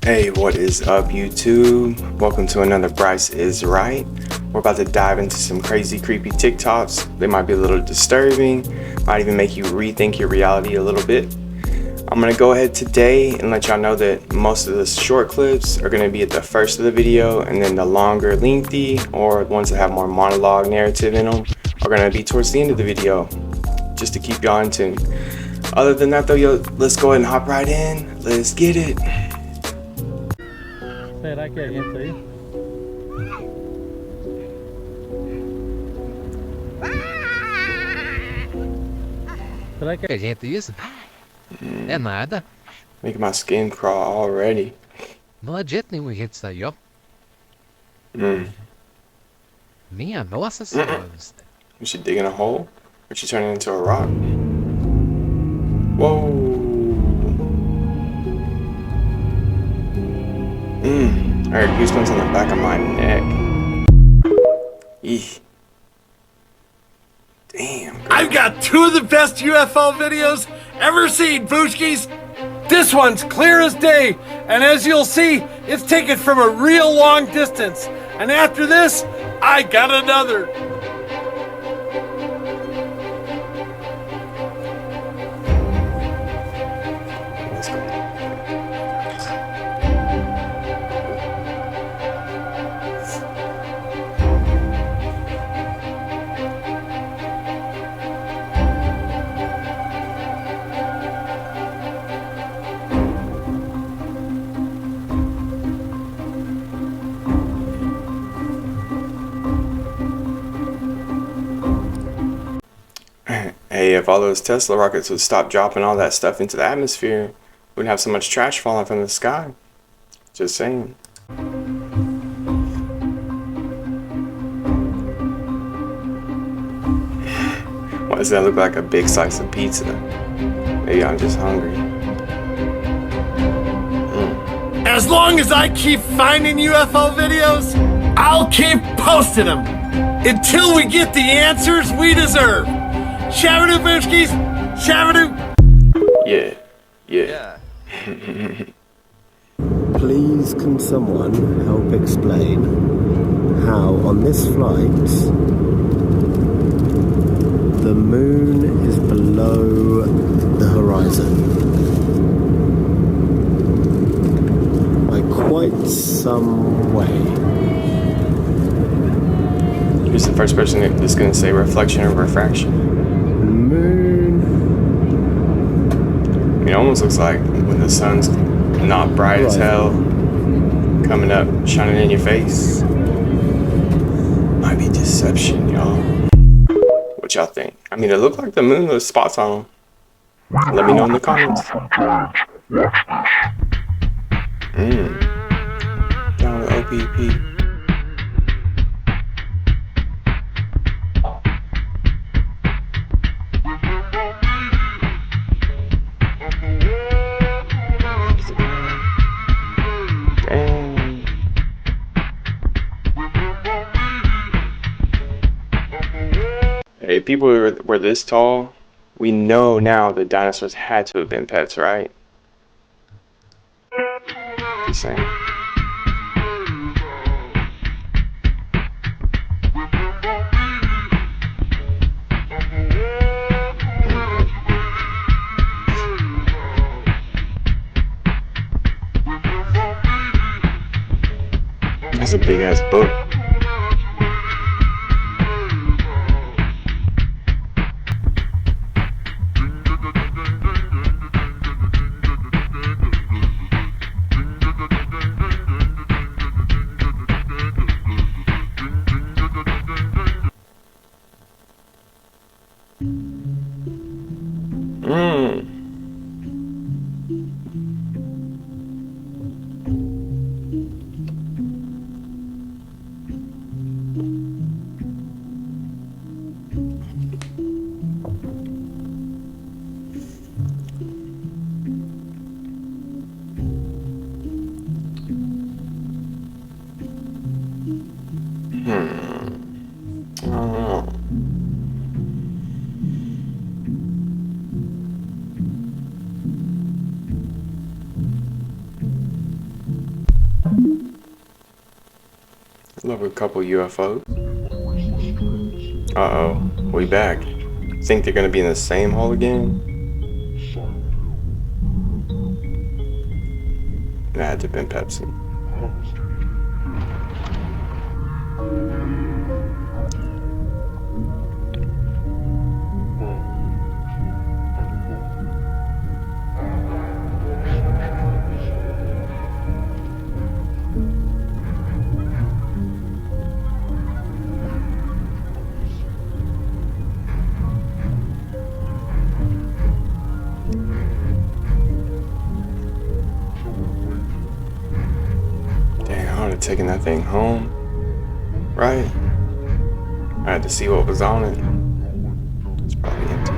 Hey, what is up, YouTube? Welcome to another Bryce is Right. We're about to dive into some crazy, creepy TikToks. They might be a little disturbing, might even make you rethink your reality a little bit. I'm gonna go ahead today and let y'all know that most of the short clips are gonna be at the first of the video, and then the longer, lengthy, or ones that have more monologue narrative in them are gonna be towards the end of the video, just to keep y'all in tune. Other than that though, let's go ahead and hop right in. Let's get it. Será que hay gente ahí? Será que hay gente isso? É nada. Making my skin crawl already. Não há jeito nenhum gente isso aí, ó. Minha nossa senhora. Was she digging a hole? Or she turning into a rock? Whoa. I heard goosebumps on the back of my neck. Eeh. Damn. Girl. I've got two of the best UFO videos ever seen, Booshkies. This one's clear as day, and as you'll see, it's taken from a real long distance. And after this, I got another. Let's go. Hey, if all those Tesla rockets would stop dropping all that stuff into the atmosphere, we wouldn't have so much trash falling from the sky. Just saying. Why does that look like a big slice of pizza? Maybe I'm just hungry. As long as I keep finding UFO videos, I'll keep posting them until we get the answers we deserve. Shabadoo, Booshkies! Shabadoo! Yeah. Please can someone help explain how on this flight the moon is below the horizon by quite some way? Who's the first person that's going to say reflection or refraction? It almost looks like when the sun's not bright as hell, coming up, shining in your face. Might be deception, y'all. What y'all think? I mean, it looked like the moon with spots on them. Let me know in the comments. Down with OPP. If people were this tall, we know now the dinosaurs had to have been pets, right? Just saying. That's a big ass book. Love a couple UFOs. Uh-oh, we back. Think they're gonna be in the same hole again? It had to have been Pepsi. Dang, I would have taken that thing home. Right? I had to see what was on it. It's probably empty.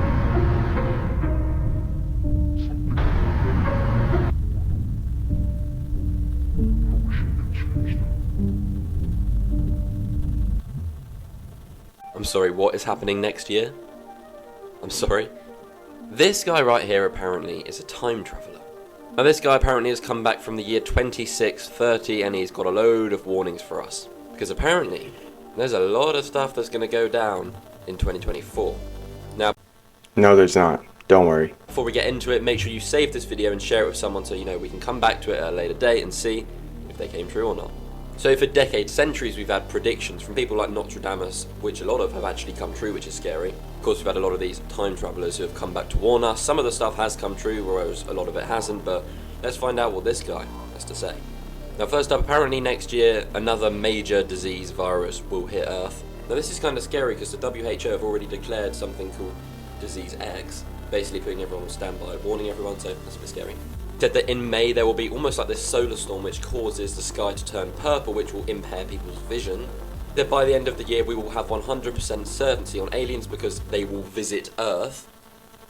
I'm sorry, what is happening next year? I'm sorry? This guy right here apparently is a time traveller. Now this guy apparently has come back from the year 2630 and he's got a load of warnings for us. Because apparently, there's a lot of stuff that's going to go down in 2024. Now, No, there's not. Don't worry. before we get into it, make sure you save this video and share it with someone so you know we can come back to it at a later date and see if they came true or not. So for decades, centuries, we've had predictions from people like Nostradamus, which a lot of have actually come true, which is scary. Of course, we've had a lot of these time travelers who have come back to warn us. Some of the stuff has come true, whereas a lot of it hasn't, but let's find out what this guy has to say. Now, first up, apparently next year, another major disease virus will hit Earth. Now, this is kind of scary because the WHO have already declared something called Disease X, basically putting everyone on standby, warning everyone, so that's a bit scary. Said that in May there will be almost like this solar storm which causes the sky to turn purple, which will impair people's vision. That by the end of the year we will have 100% certainty on aliens because they will visit Earth.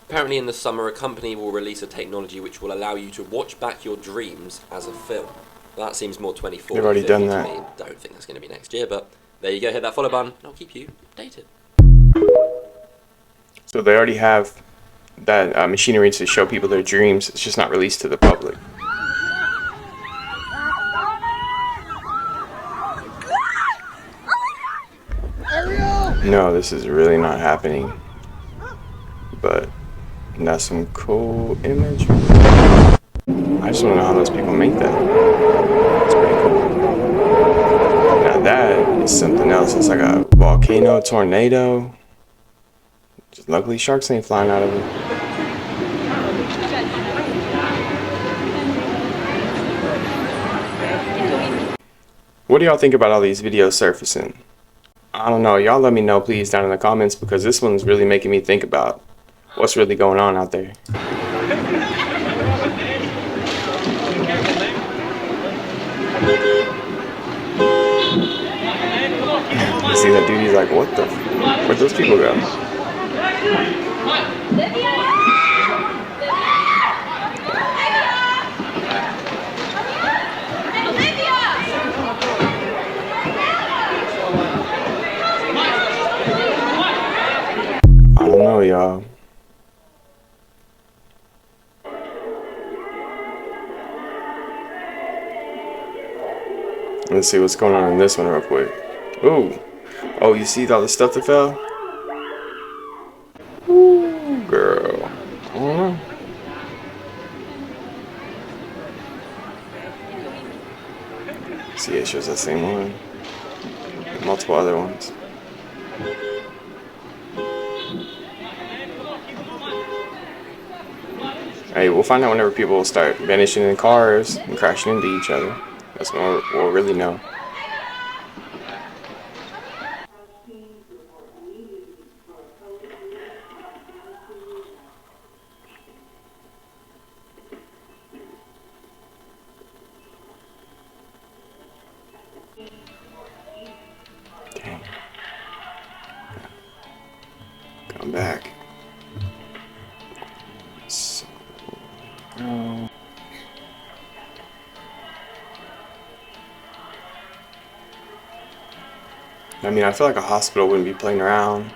Apparently in the summer a company will release a technology which will allow you to watch back your dreams as a film. That seems more 24. They've already done to that. me. Don't think that's going to be next year, but there you go, hit that follow button and I'll keep you updated. So they already have that machinery to show people their dreams. It's just not released to the public. No, this is really not happening. But that's some cool imagery. I just want to know how those people make that. It's pretty cool. Now that is something else. It's like a volcano, tornado. Just luckily sharks ain't flying out of it. What do y'all think about all these videos surfacing? I don't know. Y'all let me know please down in the comments because this one's really making me think about what's really going on out there. You see that dude? He's like, what the? Where'd those people go? I don't know, y'all. Let's see what's going on in this one real quick. Ooh. Oh, you see all the stuff that fell? Ooh, girl. I don't know. See, it shows that same one. Multiple other ones. Hey, we'll find out whenever people start vanishing in cars and crashing into each other. That's when we'll really know. Dang. Come back. So, I mean, I feel like a hospital wouldn't be playing around.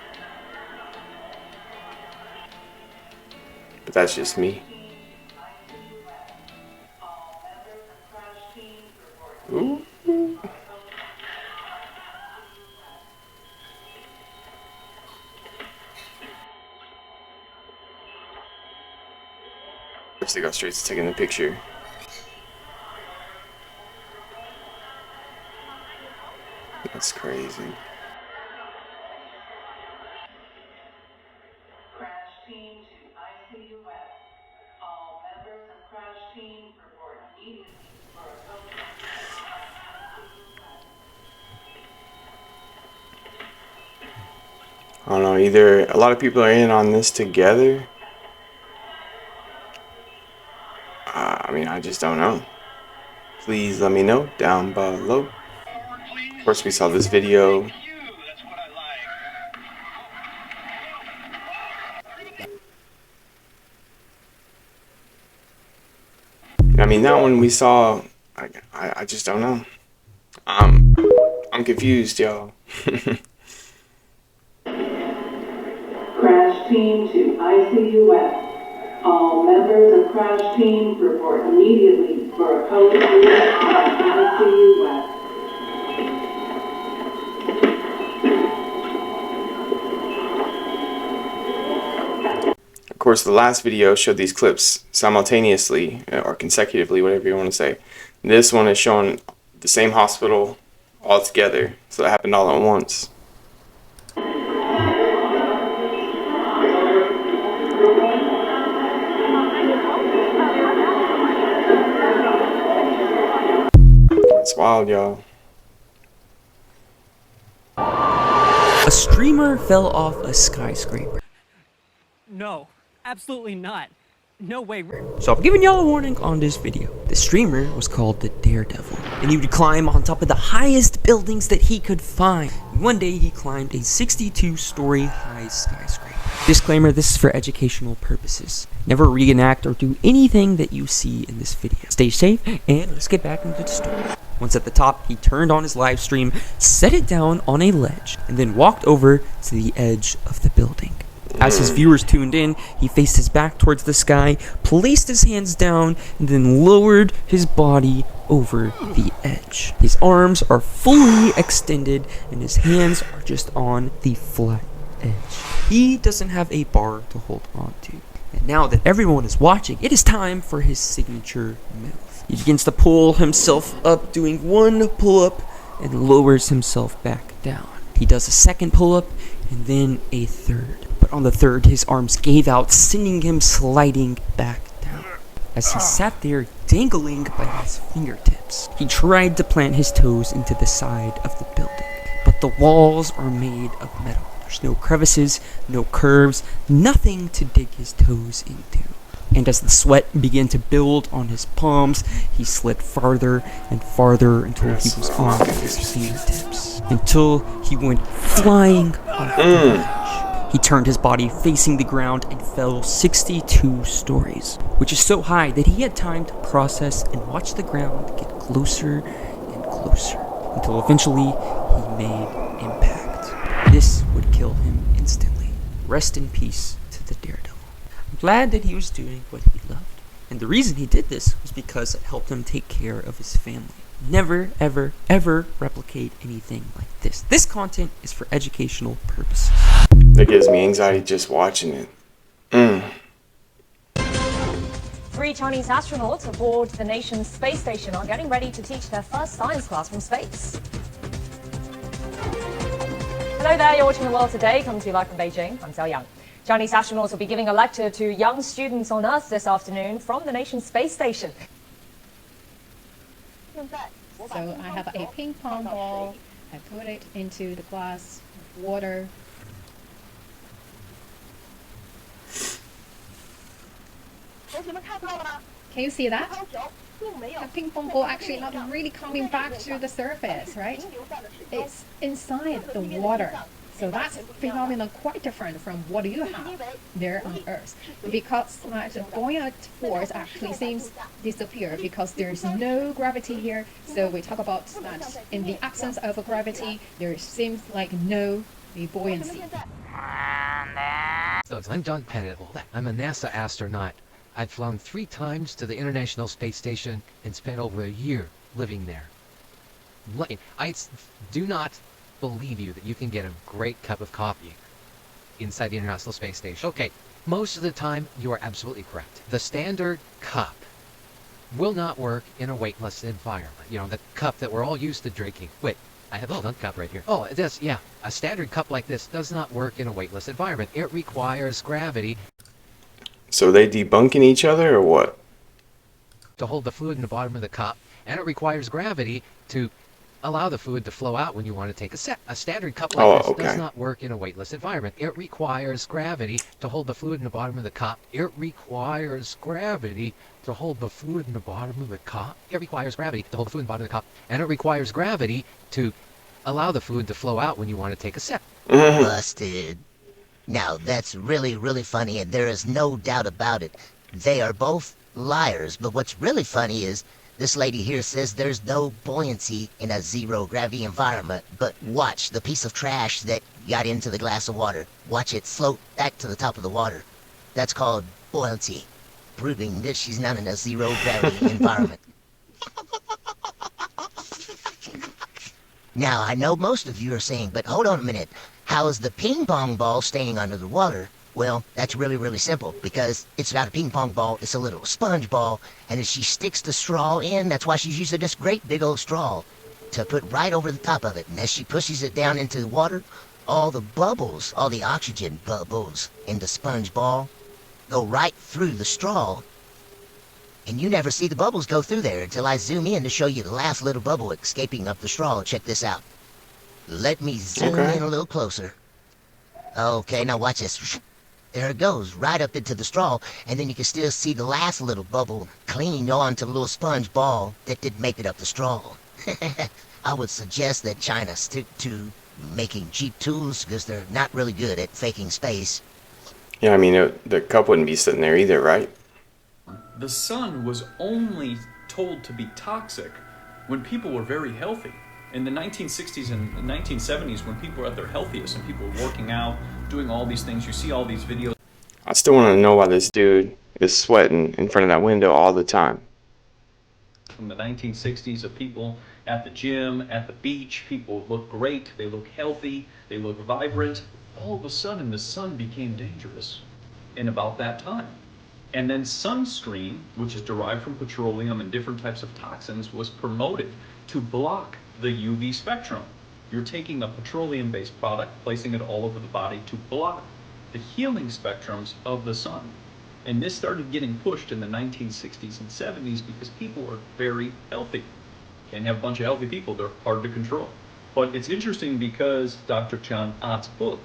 But that's just me. Ooh. First they go straight to taking the picture. That's crazy. Crash team to ICU West. All members of crash team report immediately for a total. I don't know, either a lot of people are in on this together. I mean, I just don't know. Please let me know down below. Of course, we saw this video. I mean, that one we saw. I just don't know. I'm confused, y'all. Crash team to ICU West. All members of crash team report immediately for a code ICU West. Of course, the last video showed these clips simultaneously or consecutively, whatever you want to say. This one is showing the same hospital all together, so it happened all at once. It's wild, y'all. A streamer fell off a skyscraper. No, absolutely not. No way. So I'm giving y'all a warning on this video. The streamer was called the Daredevil, and he would climb on top of the highest buildings that he could find. One day he climbed a 62-story high skyscraper. Disclaimer, this is for educational purposes. Never reenact or do anything that you see in this video. Stay safe, and let's get back into the story. Once at the top, he turned on his live stream, set it down on a ledge, and then walked over to the edge of the building. As his viewers tuned in, he faced his back towards the sky, placed his hands down, and then lowered his body over the edge. His arms are fully extended, and his hands are just on the flat edge. He doesn't have a bar to hold on to. And now that everyone is watching, it is time for his signature move. He begins to pull himself up, doing one pull-up, and lowers himself back down. He does a second pull-up, and then a third. But on the third, his arms gave out, sending him sliding back down. As he sat there, dangling by his fingertips, he tried to plant his toes into the side of the building. But the walls are made of metal. There's no crevices, no curves, nothing to dig his toes into. And as the sweat began to build on his palms, he slid farther and farther until he was on his fingertips. Until he went flying off the ledge. He turned his body facing the ground and fell 62 stories, which is so high that he had time to process and watch the ground get closer and closer, until eventually he made impact. This would kill him instantly. Rest in peace to the Daredevil. I'm glad that he was doing what he loved. And the reason he did this was because it helped him take care of his family. Never, ever, ever replicate anything like this. This content is for educational purposes. That gives me anxiety just watching it. 3 Chinese astronauts aboard the nation's space station are getting ready to teach their first science class from space. Hello there, you're watching The World Today, coming to you live from Beijing. I'm Xiao Yang. Chinese astronauts will be giving a lecture to young students on Earth this afternoon from the nation's space station. So I have a ping pong ball, I put it into the glass of water. Can you see that? The ping pong ball actually not really coming back to the surface, right? It's inside the water. So that's a phenomenon quite different from what you have there on Earth. Because the buoyant force actually seems disappear because there's no gravity here. So we talk about that in the absence of a gravity, there seems like no buoyancy. So I'm John Pettit. I'm a NASA astronaut. I've flown 3 times to the International Space Station and spent over a year living there. do not believe you that you can get a great cup of coffee inside the International Space Station. Okay, most of the time you are absolutely correct. The standard cup will not work in a weightless environment. You know, the cup that we're all used to drinking. Wait, I have a cup right here. Oh, this, yeah. A standard cup like this does not work in a weightless environment. It requires gravity. So they debunking each other or what? To hold the fluid in the bottom of the cup, and it requires gravity to allow the fluid to flow out when you want to take a sip. A standard cup like this does not work in a weightless environment. It requires gravity to hold the fluid in the bottom of the cup. It requires gravity to hold the fluid in the bottom of the cup. It requires gravity to hold the fluid in the bottom of the cup. And it requires gravity to allow the fluid to flow out when you want to take a sip. Busted. Now, that's really, really funny, and there is no doubt about it. They are both liars, but what's really funny is this lady here says there's no buoyancy in a zero-gravity environment, but watch the piece of trash that got into the glass of water. Watch it float back to the top of the water. That's called buoyancy, proving that she's not in a zero-gravity environment. Now, I know most of you are saying, but hold on a minute. How is the ping pong ball staying under the water? Well, that's really, really simple, because it's not a ping pong ball, it's a little sponge ball, and as she sticks the straw in, that's why she's using this great big old straw to put right over the top of it. And as she pushes it down into the water, all the bubbles, all the oxygen bubbles in the sponge ball go right through the straw, and you never see the bubbles go through there until I zoom in to show you the last little bubble escaping up the straw. Check this out. Let me zoom in a little closer. Okay, now watch this. There it goes, right up into the straw, and then you can still see the last little bubble clinging on to the little sponge ball that didn't make it up the straw. I would suggest that China stick to making cheap tools, because they're not really good at faking space. Yeah, I mean, the cup wouldn't be sitting there either, right? The sun was only told to be toxic when people were very healthy. In the 1960s and 1970s, when people were at their healthiest and people were working out, doing all these things, you see all these videos. I still want to know why this dude is sweating in front of that window all the time. From the 1960s of people at the gym, at the beach, people look great, they look healthy, they look vibrant. All of a sudden, the sun became dangerous in about that time. And then sunscreen, which is derived from petroleum and different types of toxins, was promoted to block the UV spectrum. You're taking a petroleum-based product, placing it all over the body to block the healing spectrums of the sun. And this started getting pushed in the 1960s and 70s because people were very healthy. And you have a bunch of healthy people, they're hard to control. But it's interesting because Dr. Chan At's book,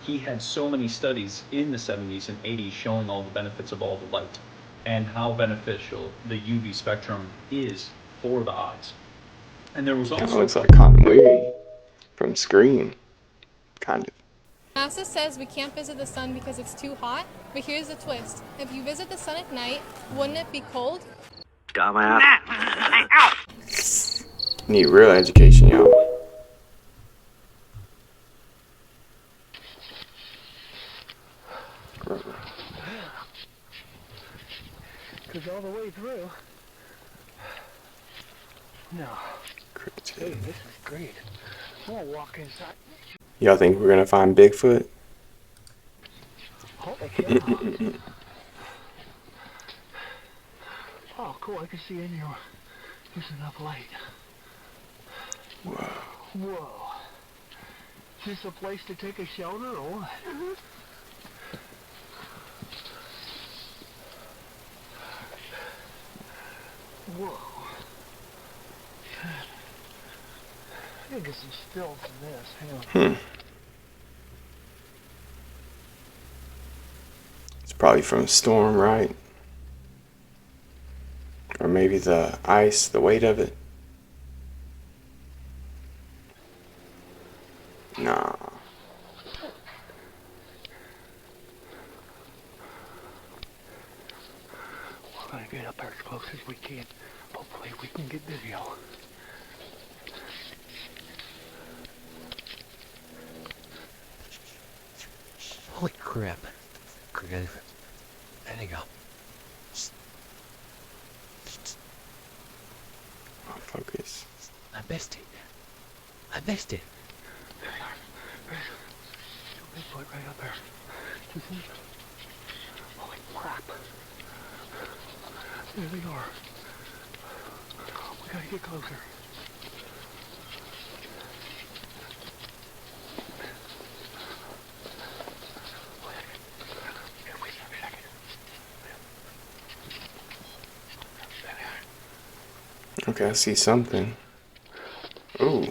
he had so many studies in the 70s and 80s showing all the benefits of all the light and how beneficial the UV spectrum is for the eyes. And there was also... It looks like continuity from Scream, kind of. NASA says we can't visit the sun because it's too hot, but here's the twist. If you visit the sun at night, wouldn't it be cold? Dumbass. Need real education, y'all. Because all the way through. No. Hey, this is great. I'm gonna walk inside. Y'all think we're gonna find Bigfoot? Holy cow. Oh, cool. I can see in here. There's enough light. Whoa. Whoa. Is this a place to take a shelter or what? Whoa. I gotta get some stills in this. Hang on. It's probably from a storm, right? Or maybe the ice, the weight of it. Nah. We're gonna get up there as close as we can. Hopefully we can get video. Holy crap. There you go. Oh, focus. I missed it. I missed it. There they are. Bigfoot right up there. Do you see? Holy crap. There they are. We gotta get closer. Okay, I see something. Ooh.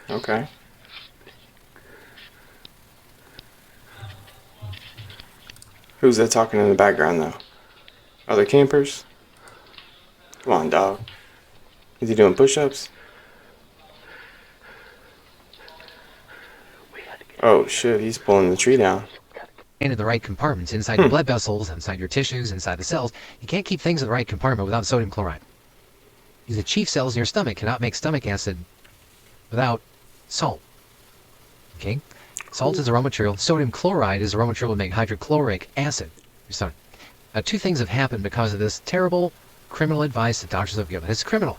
Okay. Who's that talking in the background though? Other campers? Come on, dog. Is he doing push-ups? Oh shit, he's pulling the tree down. Into the right compartments, inside your blood vessels, inside your tissues, inside the cells. You can't keep things in the right compartment without sodium chloride. The chief cells in your stomach cannot make stomach acid without salt. Okay? Salt is a raw material. Sodium chloride is a raw material to make hydrochloric acid. Sorry. Two things have happened because of this terrible criminal advice that doctors have given. It's criminal.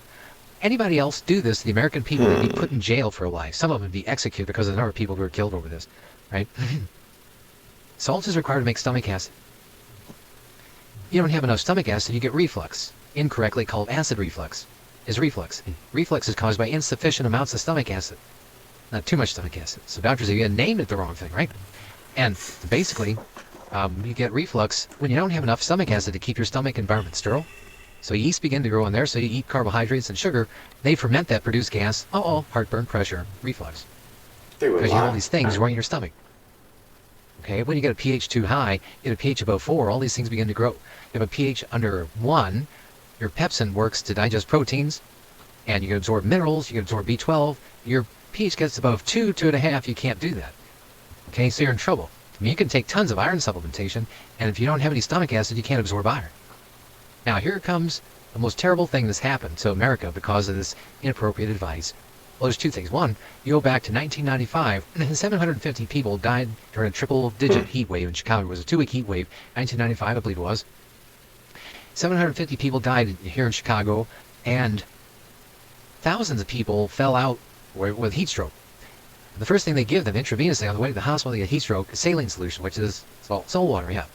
Anybody else do this, the American people would be put in jail for life. Some of them would be executed because of the number of people who were killed over this. Right? Salt is required to make stomach acid. You don't have enough stomach acid, you get reflux. Incorrectly called acid reflux is reflux. Reflux is caused by insufficient amounts of stomach acid. Not too much stomach acid. So doctors have even named it the wrong thing, right? And basically, you get reflux when you don't have enough stomach acid to keep your stomach environment sterile. So yeast begin to grow in there, so you eat carbohydrates and sugar. They ferment that, produce gas. Heartburn, pressure, reflux. Because you have all these things growing in your stomach. Okay, when you get a pH too high, you get a pH above 4, all these things begin to grow. You have a pH under 1, your pepsin works to digest proteins, and you can absorb minerals, you can absorb B12. Your pH gets above 2, 2.5, you can't do that. Okay, so you're in trouble. I mean, you can take tons of iron supplementation, and if you don't have any stomach acid, you can't absorb iron. Now, here comes the most terrible thing that's happened to America because of this inappropriate advice. Well, there's two things. One, you go back to 1995, and 750 people died during a triple-digit heat wave in Chicago. It was a 2-week heat wave, 1995, I believe it was. 750 people died here in Chicago, and thousands of people fell out with heat stroke. The first thing they give them intravenously on the way to the hospital, they get heat stroke, is saline solution, which is salt water, yeah.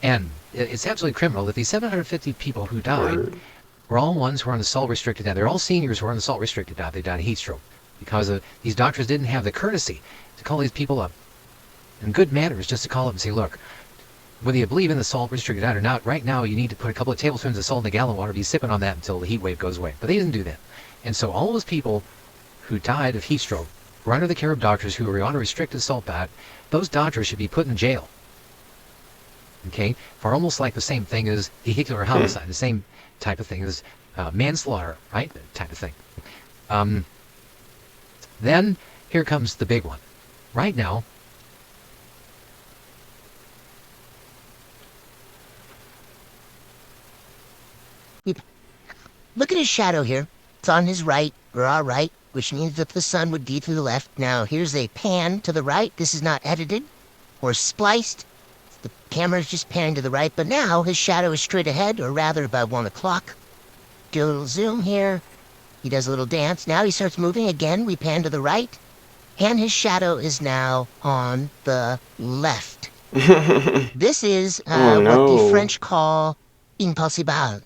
And it's absolutely criminal that these 750 people who died were all ones who were on the salt-restricted diet. They're all seniors who were on the salt-restricted diet. They died of heat stroke because these doctors didn't have the courtesy to call these people up in good manners, just to call up and say, look, whether you believe in the salt-restricted diet or not, right now you need to put a couple of tablespoons of salt in a gallon of water, be sipping on that until the heat wave goes away. But they didn't do that. And so all those people who died of heat stroke were under the care of doctors who were on a restricted salt diet. Those doctors should be put in jail. Okay? For almost like the same thing as vehicular homicide, the same type of thing as manslaughter, right? Type of thing. Then here comes the big one. Right now, look at his shadow here. It's on his right, or our right, which means that the sun would be to the left. Now, here's a pan to the right. This is not edited or spliced. The camera's just panning to the right, but now his shadow is straight ahead, or rather about 1 o'clock. Do a little zoom here. He does a little dance. Now he starts moving again. We pan to the right, and his shadow is now on the left. This is what the French call impossible.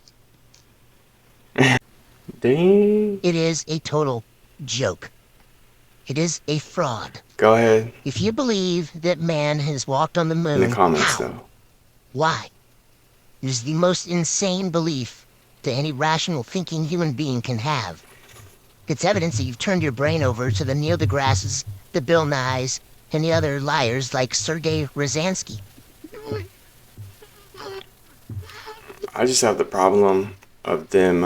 Dang. It is a total joke. It is a fraud. Go ahead. If you believe that man has walked on the moon, in the comments, how? though. Why? It is the most insane belief that any rational thinking human being can have. It's evidence that you've turned your brain over to the Neil deGrasse's, the Bill Nyes, and the other liars like Sergei Rosansky. I just have the problem of them,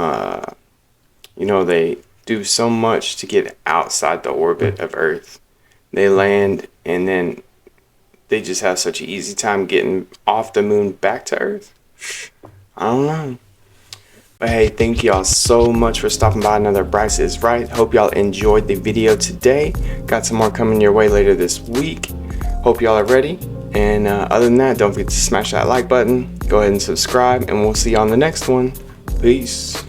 they do so much to get outside the orbit of Earth. They land, and then they just have such an easy time getting off the moon back to Earth. I don't know. But hey, thank y'all so much for stopping by another Bryce is Right. Hope y'all enjoyed the video today. Got some more coming your way later this week. Hope y'all are ready. And other than that, don't forget to smash that like button. Go ahead and subscribe, and we'll see you on the next one. Peace.